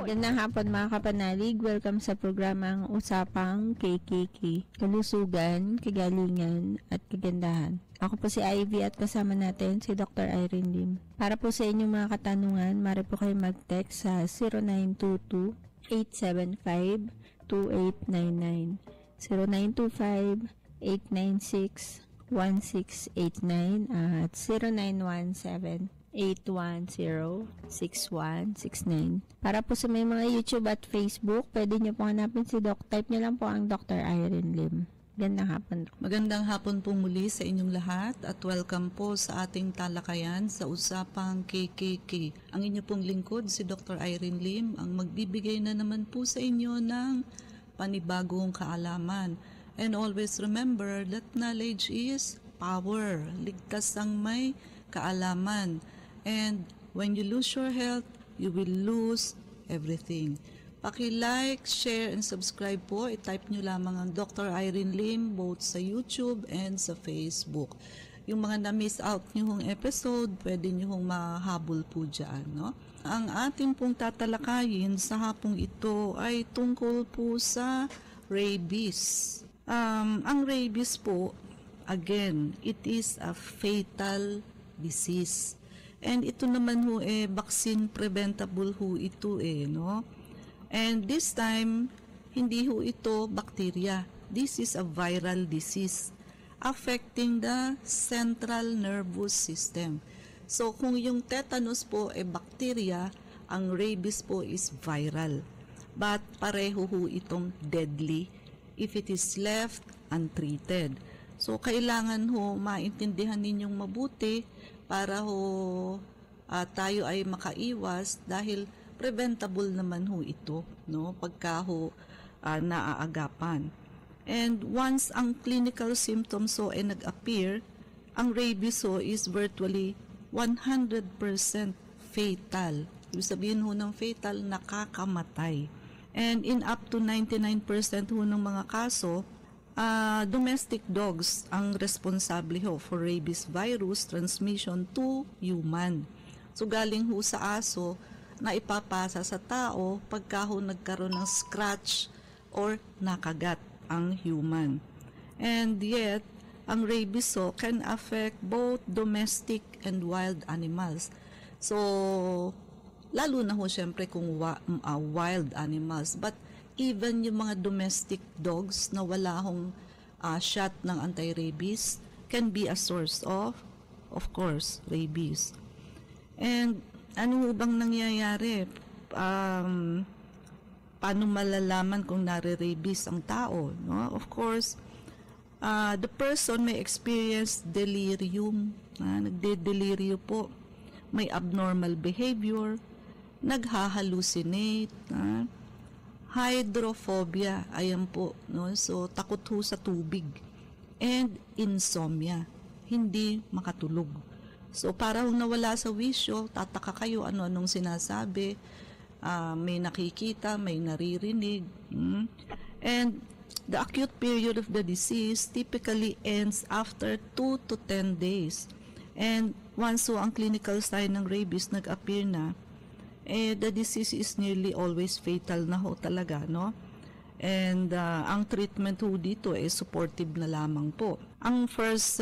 Magandang hapon mga kapanalig. Welcome sa programang Usapang KKK. Kalusugan, kagalingan, at kagandahan. Ako po si Ivy at kasama natin si Dr. Irene Lim. Para po sa inyong mga katanungan, maaari po kayo mag-text sa 0922-875-2899, 0925-896-1689 at 0917-810-6169. Para po sa may mga YouTube at Facebook, pwede nyo po hanapin si Doc. Type nyo lang po ang Dr. Irene Lim. Magandang hapon, Doc. Magandang hapon po muli sa inyong lahat at welcome po sa ating talakayan sa Usapang KKK. Ang inyo pong lingkod, si Dr. Irene Lim, ang magbibigay na naman po sa inyo ng panibagong kaalaman. And always remember that knowledge is power. Ligtas ang may kaalaman. And when you lose your health, you will lose everything. Paki-like, share, and subscribe po. I-type nyo lamang ang Dr. Irene Lim both sa YouTube and sa Facebook. Yung mga na-miss out nyo hong episode, pwede nyo hong mahabol po dyan, no? Ang ating pong tatalakayin sa hapong ito ay tungkol po sa rabies. Ang rabies po, again, it is a fatal disease. And ito naman ho vaccine preventable ho ito no? And this time, hindi ho ito bacteria. This is a viral disease affecting the central nervous system. So kung yung tetanus po bacteria, ang rabies po is viral. But pareho ho itong deadly if it is left untreated. So kailangan ho maintindihan ninyong mabuti para ho tayo ay makaiwas dahil preventable naman ho ito, no, pagka ho naaagapan. And once ang clinical symptoms ho ay nag-appear, ang rabies ho is virtually 100% fatal. Ibig sabihin ho ng fatal, nakakamatay. And in up to 99% ho ng mga kaso, domestic dogs ang responsable ho for rabies virus transmission to human. So galing ho sa aso na ipapasa sa tao pagka ho nagkaroon ng scratch or nakagat ang human. And yet, ang rabies ho can affect both domestic and wild animals. So, lalo na ho syempre kung wild animals. But even yung mga domestic dogs na wala hong shot ng anti-rabies can be a source of course, rabies. And ano bang nangyayari? Paano malalaman kung nare-rabies ang tao? No? Of course, the person may experience delirium. Nagde-deliryo po. May abnormal behavior. Naghahalucinate. Hydrophobia, ayan po, no? So takot ho sa tubig, and insomnia, hindi makatulog. So para kung nawala sa wisyo, tataka kayo ano-anong sinasabi, may nakikita, may naririnig, and the acute period of the disease typically ends after 2 to 10 days. And once so ang clinical sign ng rabies nag-appear na, the disease is nearly always fatal na ho talaga, no? And ang treatment ho dito supportive na lamang po. Ang first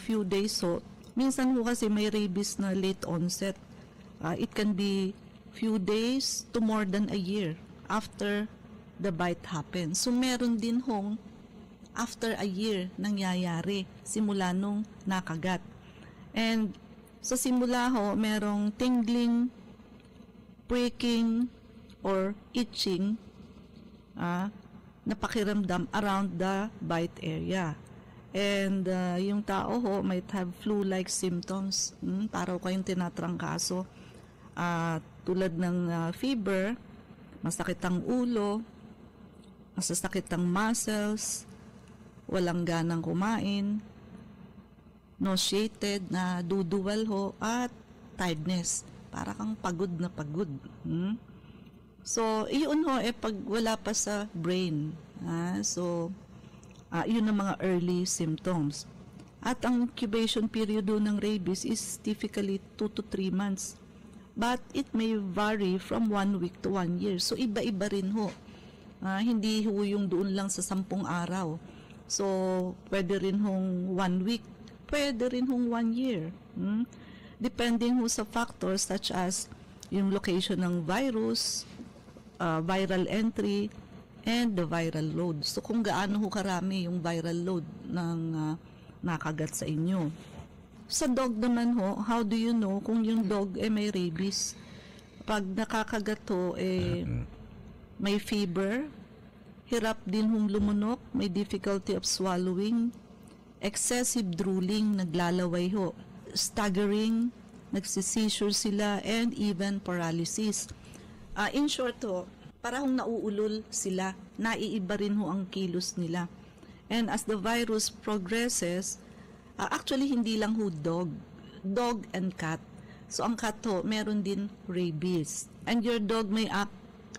few days ho, minsan ho kasi may rabies na late onset. It can be few days to more than a year after the bite happens. So meron din hong after a year nangyayari simula nung nakagat. And sa simula ho, merong tingling, pricking or itching na pakiramdam around the bite area. And yung tao ho might have flu-like symptoms. Para kayong tinatrangkaso. Tulad ng fever, masakit ang ulo, masasakit ang muscles, walang ganang kumain, nauseated, na duduwal ho, at tiredness. Para kang pagod na pagod. So, yun ho, pag wala pa sa brain. So, yun ang mga early symptoms. At ang incubation period ng rabies is typically 2 to 3 months. but it may vary from 1 week to 1 year. So iba-iba rin ho. Hindi ho yung doon lang sa 10 araw. So pwede rin hong 1 week, pwede rin hong 1 year. Depending ho sa factors such as yung location ng virus, viral entry, and the viral load. So kung gaano ho karami yung viral load ng nakagat sa inyo. Sa dog naman ho, how do you know kung yung dog may rabies? Pag nakakagat ho, may fever, hirap din hong lumunok, may difficulty of swallowing, excessive drooling, naglalaway ho, staggering, nagsisseizure sila, and even paralysis. In short ho, parang nauulol sila, naiiba rin ho ang kilos nila. And as the virus progresses, actually hindi lang ho dog and cat. So ang cat ho, meron din rabies. And your dog may act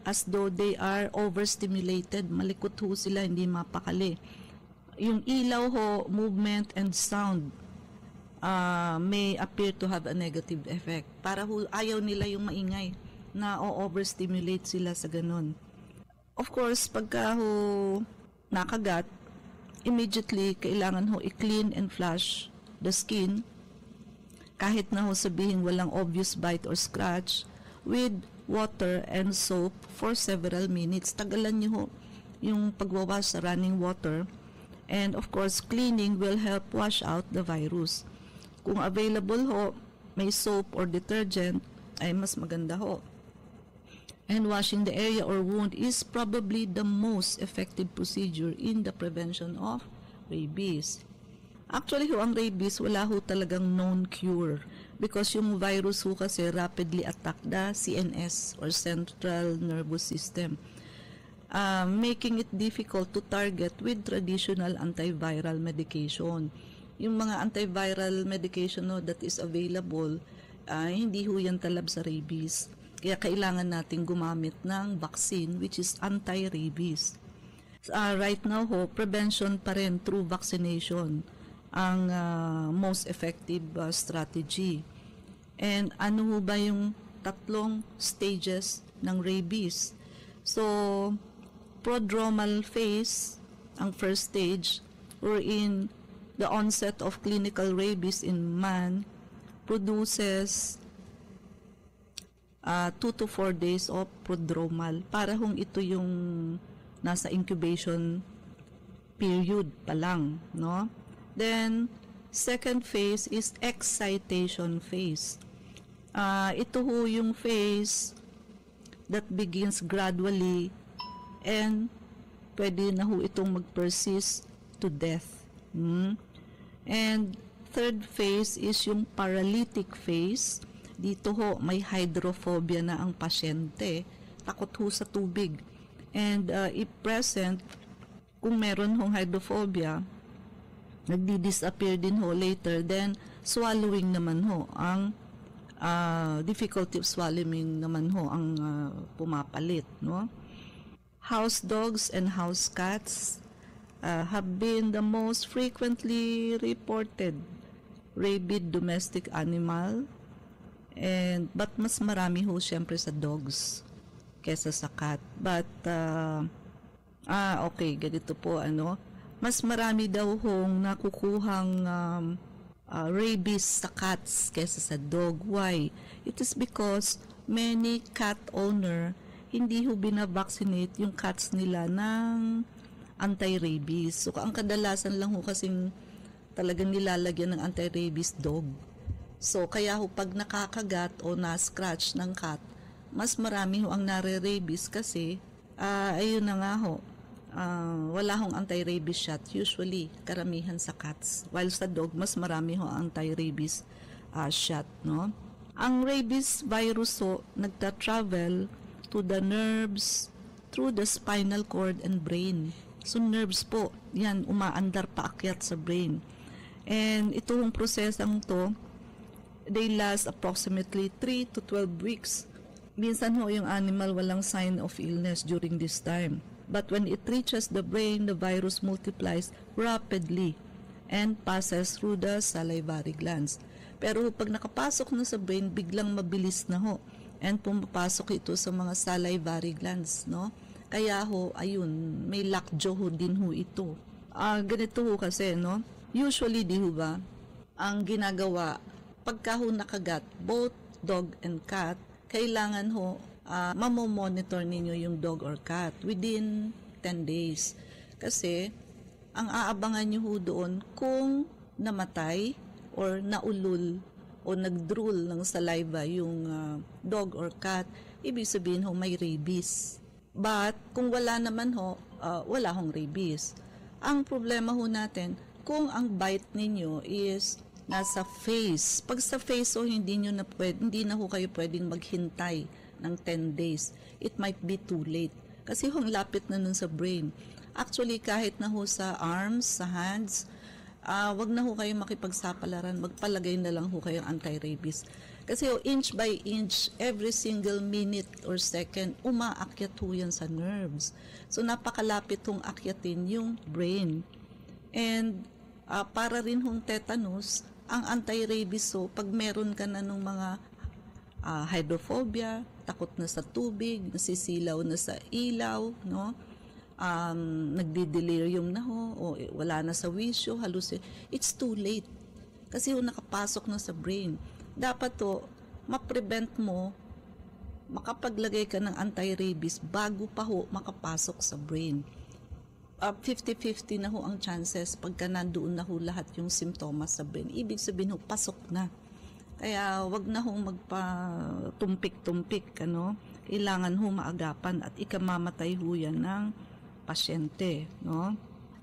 as though they are overstimulated, malikot ho sila, hindi mapakali. Yung ilaw ho, movement and sound may appear to have a negative effect. Para ho, ayaw nila yung maingay na overstimulate sila sa ganun. Of course, pagka ho nakagat, immediately kailangan ho i-clean and flush the skin, kahit na ho sabihin walang obvious bite or scratch, with water and soap for several minutes. Tagalan nyo ho yung pagwawash sa running water, and of course cleaning will help wash out the virus. Kung available ho, may soap or detergent, ay mas maganda ho. And washing the area or wound is probably the most effective procedure in the prevention of rabies. Actually ho, ang rabies wala ho talagang known cure, because yung virus ho kasi rapidly attack the CNS or Central Nervous System, making it difficult to target with traditional antiviral medication. Yung mga antiviral medication no, that is available, hindi ho yan talab sa rabies. Kaya kailangan natin gumamit ng vaccine which is anti-rabies. Right now ho, prevention pa rin through vaccination ang most effective strategy. And ano ho ba yung tatlong stages ng rabies? So, prodromal phase, ang first stage, wherein the onset of clinical rabies in man produces 2 to 4 days of prodromal. Para hong ito yung nasa incubation period pa lang, no? Then, second phase is excitation phase. Ito ho yung phase that begins gradually and pwede na ho itong mag-persist to death. And third phase is yung paralytic phase. Dito ho, may hydrophobia na ang pasyente. Takot ho sa tubig. And if present, kung meron hong hydrophobia, nagdi-disappear din ho later, then swallowing naman ho, ang difficulty of swallowing naman ho ang pumapalit, no? House dogs and house cats have been the most frequently reported rabid domestic animal, but mas marami ho siyempre sa dogs kesa sa cat. But okay, ganito po mas marami daw hong nakukuhang rabies sa cats kesa sa dog. Why? It is because many cat owner hindi ho binavaccinate yung cats nila ng anti-rabies. So, ang kadalasan lang ho kasing talagang nilalagyan ng anti-rabies dog. So, kaya ho pag nakakagat o na-scratch ng cat, mas marami ho ang nare-rabies kasi, ayun na nga ho, wala hong anti-rabies shot, usually karamihan sa cats. While sa dog, mas marami ho anti-rabies shot, no? Ang rabies virus ho, nagta-travel to the nerves through the spinal cord and brain. So nerves po, yan, umaandar paakyat sa brain. And itong prosesang to, they last approximately 3 to 12 weeks. Minsan ho yung animal walang sign of illness during this time. But when it reaches the brain, the virus multiplies rapidly and passes through the salivary glands. Pero pag nakapasok na sa brain, biglang mabilis na ho. And pumapasok ito sa mga salivary glands, no? Kaya ho, ayun, may lockjaw ho din ho ito. Ganito ho kasi, no? Usually, di ho ba, ang ginagawa, pagka ho nakagat, both dog and cat, kailangan ho, mamomonitor ninyo yung dog or cat within 10 days. Kasi, ang aabangan nyo ho doon kung namatay or naulul o nagdrool ng saliva yung dog or cat, ibig sabihin ho may rabies. But kung wala naman ho, wala hong rabies. Ang problema ho natin, kung ang bite ninyo is nasa face. Pag sa face ho, hindi na ho kayo pwedeng maghintay ng 10 days. It might be too late. Kasi ho, ang lapit na nun sa brain. Actually, kahit na ho sa arms, sa hands, wag na ho kayo makipagsapalaran. Magpalagay na lang ho kayong anti-rabies. Kasi ho, inch by inch, every single minute or second, umaakyat ho yan sa nerves. So, napakalapit hong akyatin yung brain. And, para rin hong tetanus, ang anti-rabies ho, pag meron ka na ng mga hydrophobia, takot na sa tubig, nasisilaw na sa ilaw, no? Nagdi-delirium na ho, o wala na sa wisyo, it's too late. Kasi ho, nakapasok na sa brain. Dapat to, ma-prevent mo, makapaglagay ka ng anti-rabies bago pa ho makapasok sa brain. 50-50 na ho ang chances pagka nandoon na ho lahat yung simptomas sa brain. Ibig sabihin ho, pasok na. Kaya wag na ho magpa-tumpik-tumpik, ano? Kailangan ho maagapan at ikamamatay ho yan ng pasyente, no?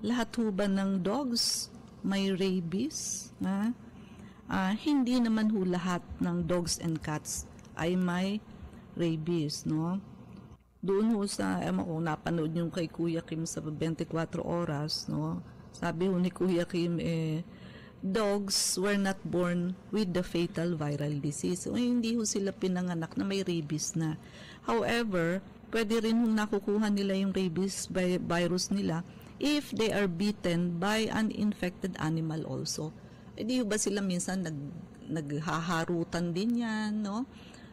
Lahat ho ba ng dogs may rabies? Hindi naman ho lahat ng dogs and cats ay may rabies, no? Doon ho sa, napanood yung kay Kuya Kim sa 24 oras, no? Sabi ho ni Kuya Kim, dogs were not born with the fatal viral disease. So, hindi ho sila pinanganak na may rabies na. However, pwede rin hong nakukuha nila yung rabies virus nila if they are bitten by an infected animal also. Di ba sila minsan naghaharutan din yan, no?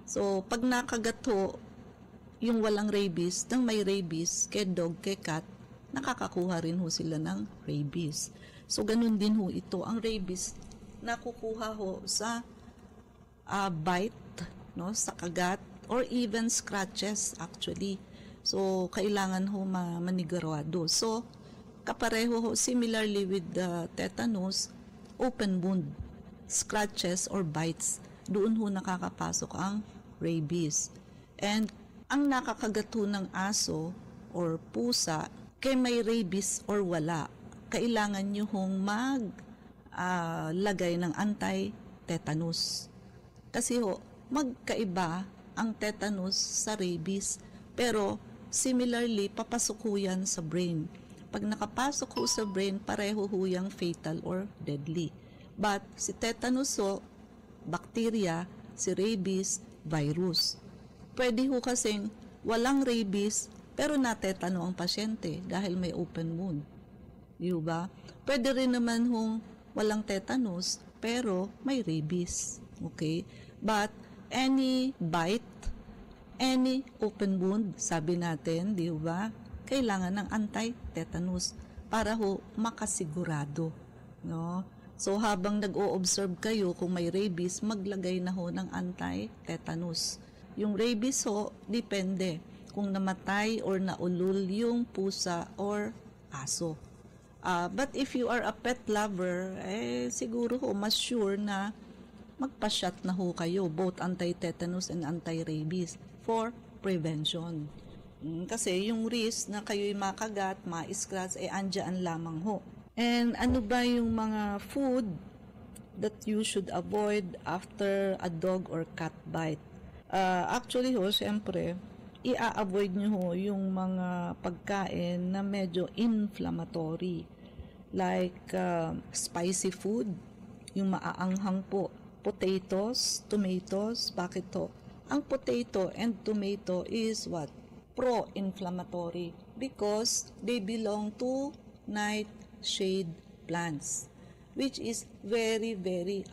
So, pag nakagat ho, yung walang rabies, nang may rabies, kay dog, kay cat, nakakakuha rin ho sila ng rabies. So, ganun din ho ito. Ang rabies, nakukuha ho sa bite, no, sa kagat, or even scratches actually. So, kailangan ho manigurado. So, kapareho ho, similarly with the tetanus, open wound, scratches or bites, doon ho nakakapasok ang rabies. And ang nakakagat ho ng aso or pusa, kay may rabies or wala, kailangan nyo hong maglagay ng anti-tetanus. Kasi ho, magkaiba ang tetanus sa rabies, pero similarly, papasok ho yan sa brain. Pag nakapasok ho sa brain, pareho ho yung fatal or deadly. But si tetanus ho, bacteria, si rabies, virus. Pwede ho kasing walang rabies, pero natetano ang pasyente dahil may open wound. Di ba? Pwede rin naman hong walang tetanus, pero may rabies. Okay? But any bite, any open wound, sabi natin, di ba? Kailangan ng anti-tetanus para ho makasigurado. No? So, habang nag-o-observe kayo kung may rabies, maglagay na ho ng anti-tetanus. Yung rabies ho, depende kung namatay or naulul yung pusa or aso. But if you are a pet lover, siguro ho, mas sure na magpa-shot na ho kayo, both anti-tetanus and anti-rabies for prevention. Kasi yung risk na kayo'y makagat, ma-scratch, andyan lamang ho. And ano ba yung mga food that you should avoid after a dog or cat bite? Actually ho, siyempre, i-avoid nyo ho yung mga pagkain na medyo inflammatory. Like spicy food, yung maaanghang po. Potatoes, tomatoes, bakit to? Ang potato and tomato is what? Pro-inflammatory because they belong to nightshade plants, which is very, very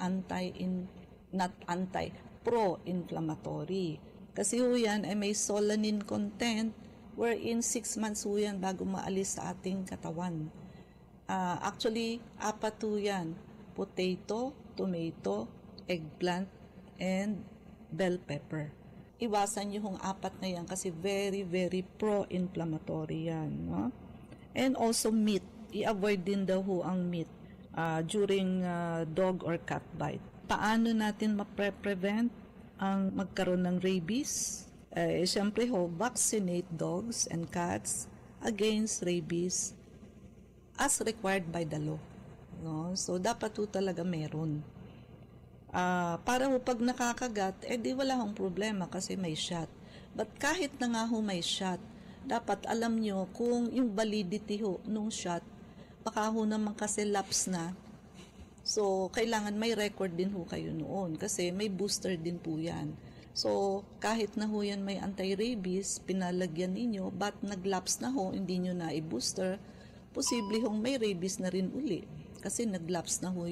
not anti, pro-inflammatory. Kasi ho yan ay may solanine content wherein 6 months ho yan bago maalis sa ating katawan. Actually, 4 ho yan. Potato, tomato, eggplant, and bell pepper. Iwasan nyo hong 4 na yan kasi very, very pro-inflammatory yan. No? And also meat. I-avoid din daw ho ang meat during dog or cat bite. Paano natin ma-prevent ang magkaroon ng rabies? Siyempre ho, vaccinate dogs and cats against rabies as required by the law. No? So, dapat ho talaga meron. Para ho pag nakakagat, di wala hong problema kasi may shot. But kahit na nga ho may shot, dapat alam nyo kung yung validity ho nung shot, baka ho naman kasi lapse na. So, kailangan may record din ho kayo noon kasi may booster din po yan. So, kahit na ho yan may anti-rabies, pinalagyan ninyo, but nag-lapse na ho, hindi nyo na i-booster, posible hong may rabies na rin uli kasi nag-lapse na ho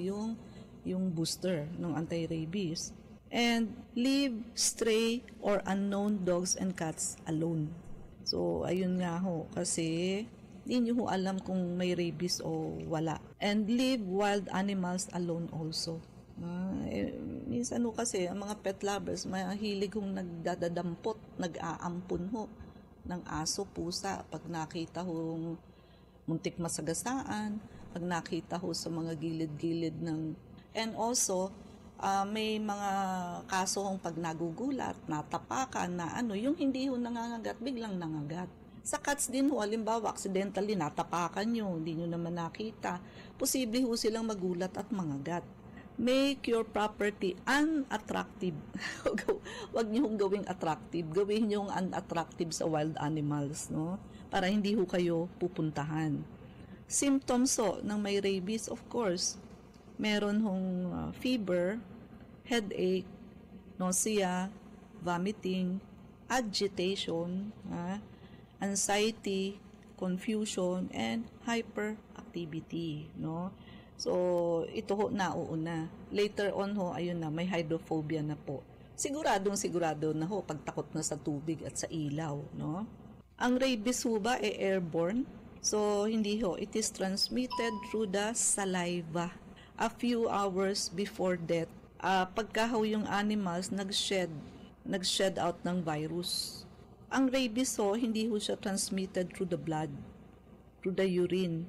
yung booster ng anti-rabies. And leave stray or unknown dogs and cats alone. So, ayun nga ho, kasi hindi nyo ho alam kung may rabies o wala. And leave wild animals alone also. Minsan ho kasi, ang mga pet lovers, mahilig hong nagdadadampot, nag-aampun ho ng aso, pusa, pag nakita hong muntik masagasaan, pag nakita ho sa mga gilid-gilid ng... And also, may mga kaso hong pag nagugulat, natapakan, na yung hindi ho nangangagat, biglang nangagat. Sa cats din ho, halimbawa, accidentally natapakan nyo, hindi nyo naman nakita, posible ho silang magulat at mangagat. Make your property unattractive. Huwag nyo hong gawing attractive. Gawin nyo unattractive sa wild animals, no? Para hindi ho kayo pupuntahan. Symptoms ho ng may rabies, of course, meron hong fever, headache, nausea, vomiting, agitation, anxiety, confusion, and hyperactivity, no? So, ito ho nauuna. Later on ho, ayun na, may hydrophobia na po. Sigurado na ho, pagtakot na sa tubig at sa ilaw, no? Ang rabies ho ba airborne? So, hindi ho. It is transmitted through the saliva a few hours before death. Pagka ho yung animals nag-shed out ng virus. Ang rabies ho, hindi ho siya transmitted through the blood, through the urine,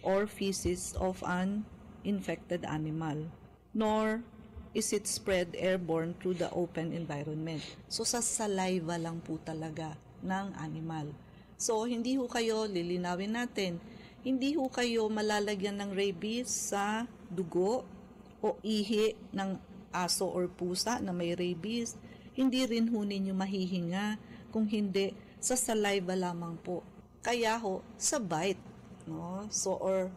or feces of an infected animal, nor is it spread airborne through the open environment. So, sa saliva lang po talaga ng animal. So, hindi ho kayo, lilinawin natin, hindi ho kayo malalagyan ng rabies sa dugo o ihi ng aso or pusa na may rabies. Hindi rin ho ninyo mahihinga kung hindi sa saliva lamang po. Kaya ho, sa bite, no? So, or,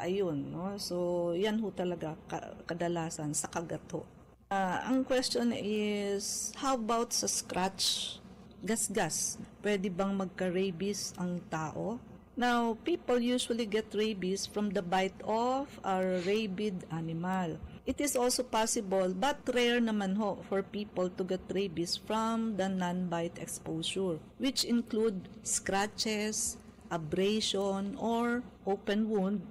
ayun, no? So, yan ho talaga kadalasan sa kagat ho. Ang question is, how about sa scratch? Gasgas. Pwede bang magka-rabies ang tao? Now, people usually get rabies from the bite of a rabid animal. It is also possible, but rare naman ho, for people to get rabies from the non-bite exposure, which include scratches, abrasion, or open wound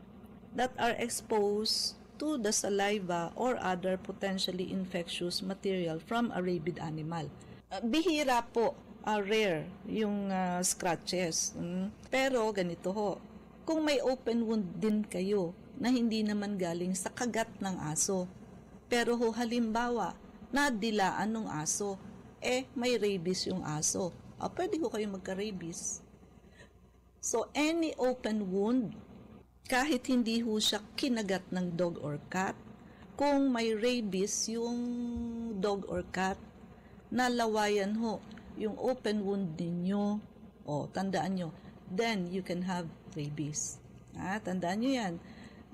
that are exposed to the saliva or other potentially infectious material from a rabid animal. Bihira po, rare yung scratches. Pero ganito ho, kung may open wound din kayo na hindi naman galing sa kagat ng aso, pero ho halimbawa, nadilaan ng aso, may rabies yung aso, pwede ho kayo magka-rabies. So, any open wound, kahit hindi ho siya kinagat ng dog or cat, kung may rabies yung dog or cat, nalawayan ho yung open wound ninyo, tandaan nyo, then you can have rabies. Tandaan nyo yan.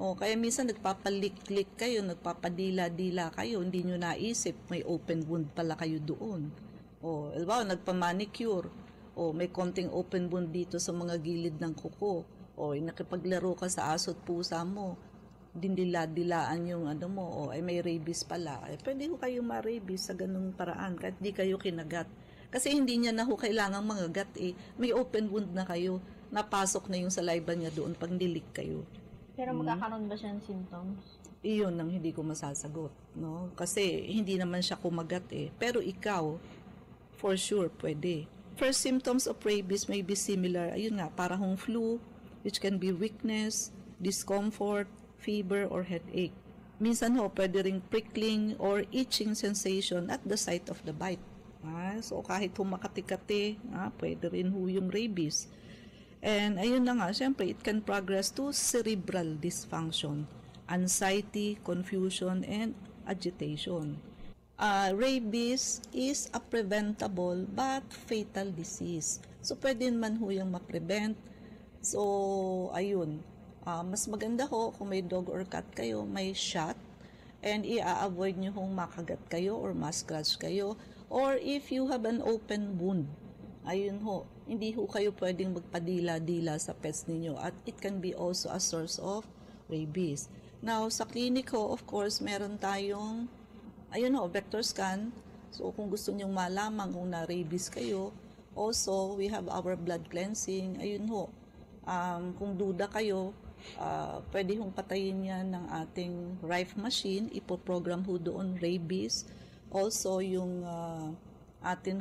Kaya minsan nagpapalik-lik kayo, nagpapadila-dila kayo, hindi nyo naisip, may open wound pala kayo doon. Halimbawa, nagpa-manicure, may konting open wound dito sa mga gilid ng kuko, nakipaglaro ka sa aso at pusa mo, dindila-dilaan yung mo, o ay may rabies pala, pwede ho kayo ma-rabies sa ganung paraan kahit di kayo kinagat. Kasi hindi niya na ho kailangang mangagat may open wound na kayo, napasok na yung saliva niya doon pag nilik kayo. Pero magkakaroon ba siya ng symptoms? Iyon ang hindi ko masasagot, no? Kasi hindi naman siya kumagat Pero ikaw, for sure, pwede. First symptoms of rabies may be similar, ayun nga, parang flu, which can be weakness, discomfort, fever, or headache. Minsan pwede ring prickling or itching sensation at the site of the bite. So kahit makati-kati, pwede rin yung rabies. And ayun na nga, syempre, it can progress to cerebral dysfunction, anxiety, confusion, and agitation. Rabies is a preventable but fatal disease. So pwede man yung ma-prevent. So ayun, mas maganda kung may dog or cat kayo, may shot, and i-avoid nyo makagat kayo or ma-scratch kayo, or if you have an open wound, ayun hindi kayo pwedeng magpadila-dila sa pets ninyo, at it can be also a source of rabies. Now, sa clinic of course, meron tayong vector scan. So kung gusto niyo malaman kung na-rabies kayo, also we have our blood cleansing. Ayun kung duda kayo, pwede patayin yan ng ating Rife machine, ipoprogram doon rabies. Also yung atin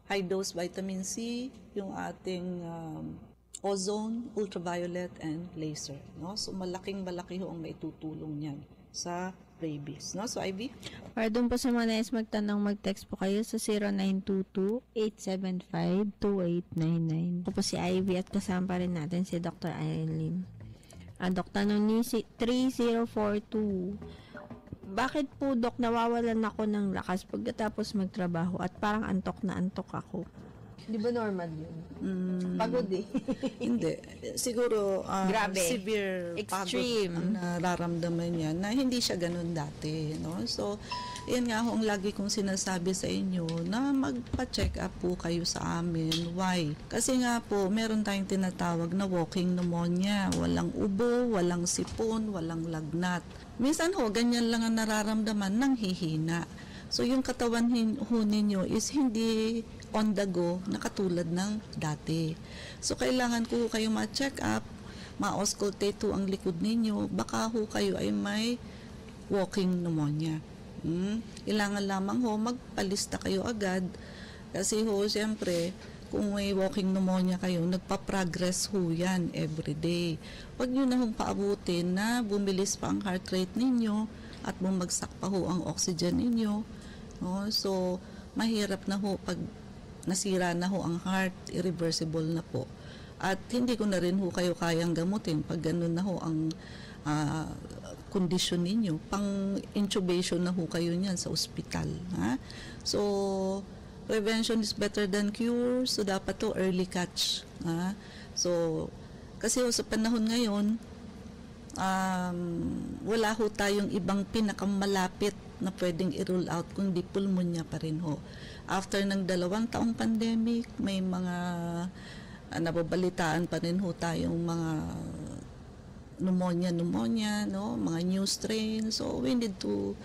high dose vitamin C, yung ating ozone, ultraviolet, and laser, no? So malaking ang maitutulong niyan sa rabies, no? So Ivy, Para doon po sa mga nais magtanong, mag-text po kayo sa 0922-875-2899. Ako po si Ivy at kasama pa rin natin si Dr. Irene Lim. Dok, tanong ni 3042. Bakit po, Dok, nawawalan ako ng lakas pagkatapos magtrabaho at parang antok na antok ako? Di ba normal yun? Pagod Hindi. Siguro Grabe. Severe Extreme. pagod ang nararamdaman niya na hindi siya ganun dati. No? So, yan nga ang lagi kong sinasabi sa inyo na magpa-check up po kayo sa amin. Why? Kasi nga po, meron tayong tinatawag na walking pneumonia. Walang ubo, walang sipon, walang lagnat. Minsan ganyan lang ang nararamdaman ng hihina. So, yung katawan ninyo is hindi on the go na katulad ng dati. So, kailangan ko kayo ma-check up, ma-auscultate ang likod ninyo, baka kayo ay may walking pneumonia. Kailangan lamang magpalista kayo agad kasi siyempre, kung may walking pneumonia kayo, nagpa-progress yan everyday. Huwag nyo na paabutin na bumilis pa ang heart rate ninyo at bumagsak pa ang oxygen ninyo. No? So, mahirap na pag nasira na ang heart, irreversible na po. At hindi ko na rin kayo kayang gamutin pag ganun na ang kondisyon ninyo. Pang-intubation na kayo niyan sa ospital. Ha? So, prevention is better than cure. So, dapat early catch. Ha? So, kasi sa panahon ngayon, wala tayong ibang pinakamalapit na pwedeng i-rule out kundi pulmonya pa rin After ng 2 taong pandemic, may mga nababalitaan pa rin tayong mga pneumonia, no? Mga new strains. So, we need to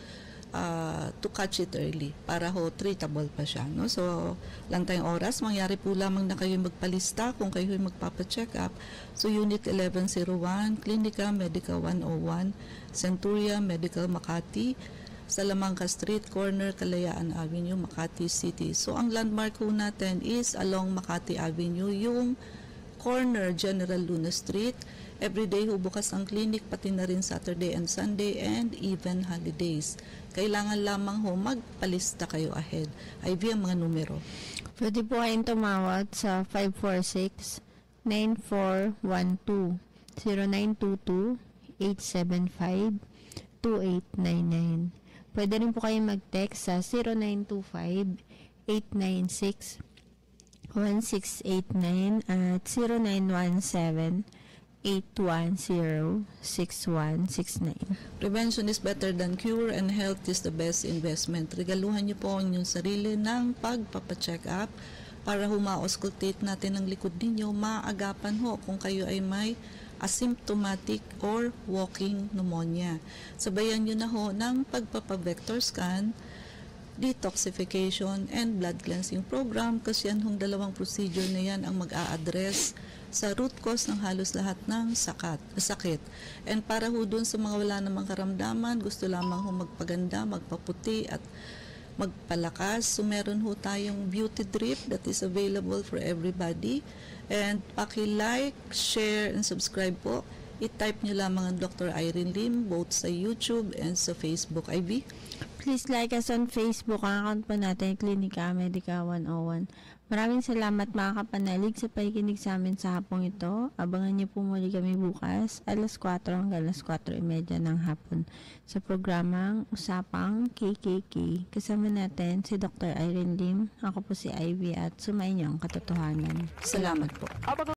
catch it early para treatable pa siya, no? So, lang tayong oras, mangyari po lamang na kayo magpalista kung kayo magpapa-check up. So, Unit 1101, Clinica Medica 101, Centuria Medical Makati, Salamanca Street, corner Kalayaan Avenue, Makati City. So, ang landmark natin is along Makati Avenue, yung corner General Luna Street. Everyday bukas ang clinic, pati na rin Saturday and Sunday, and even holidays. Kailangan lamang magpalista kayo ahead. IV ang mga numero. Pwede po kayong tumawag sa 546-9412, 0922-875-2899. Pwede rin po kayong mag-text sa 0925-896-1689 at 0917-810-6169. Prevention is better than cure and health is the best investment. Regaluhan niyo po ang inyong sarili ng pagpapacheck up para ma-auscultate natin ang likod ninyo, maagapan kung kayo ay may asymptomatic or walking pneumonia. Sabayan nyo na ho ng pagpapavector scan, detoxification, and blood cleansing program kasi yan hong dalawang procedure na yan ang mag-a-address sa root cause ng halos lahat ng sakit. And para ho dun sa mga wala namang karamdaman, gusto lamang ho magpaganda, magpaputi at magpalakas. So meron ho tayong beauty drip that is available for everybody. And paki-like, share, and subscribe po. I-type nyo lamang ang Dr. Irene Lim both sa YouTube and sa Facebook. Ivy? Please like us on Facebook. Ang account po natin, Klinika Medica 101. Maraming salamat mga kapanalig sa pakikinig sa amin sa hapong ito. Abangan niyo po muli kami bukas, alas 4 hanggang alas 4:30 ng hapon sa programang Usapang KKK. Kasama natin si Dr. Irene Lim. Ako po si Ivy at sumayin niyo ang katotohanan. Salamat po.